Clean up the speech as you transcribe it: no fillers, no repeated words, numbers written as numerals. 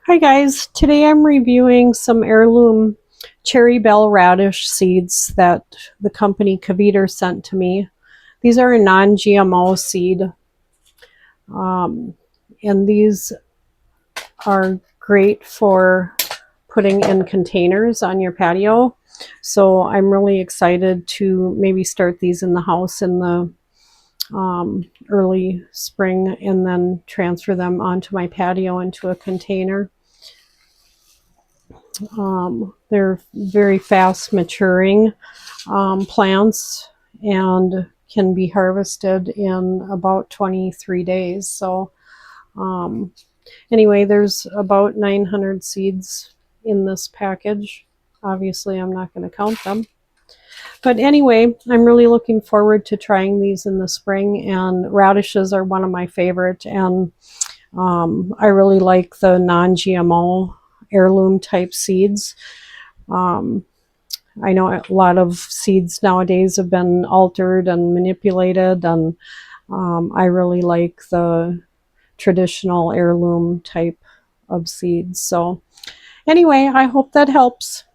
Hi guys, today I'm reviewing some heirloom Cherry Belle radish seeds that the company KVITER sent to me. These are a non-GMO seed, um, and these are great for putting in containers on your patio. So I'm really excited to maybe start these in the house in the early spring and then transfer them onto my patio into a container. They're very fast maturing plants and can be harvested in about 23 days. So anyway, there's about 900 seeds in this package. Obviously, I'm not going to count them. But anyway, I'm really looking forward to trying these in the spring, and radishes are one of my favorite, and I really like the non-GMO heirloom type seeds. I know a lot of seeds nowadays have been altered and manipulated, and I really like the traditional heirloom type of seeds. So anyway, I hope that helps.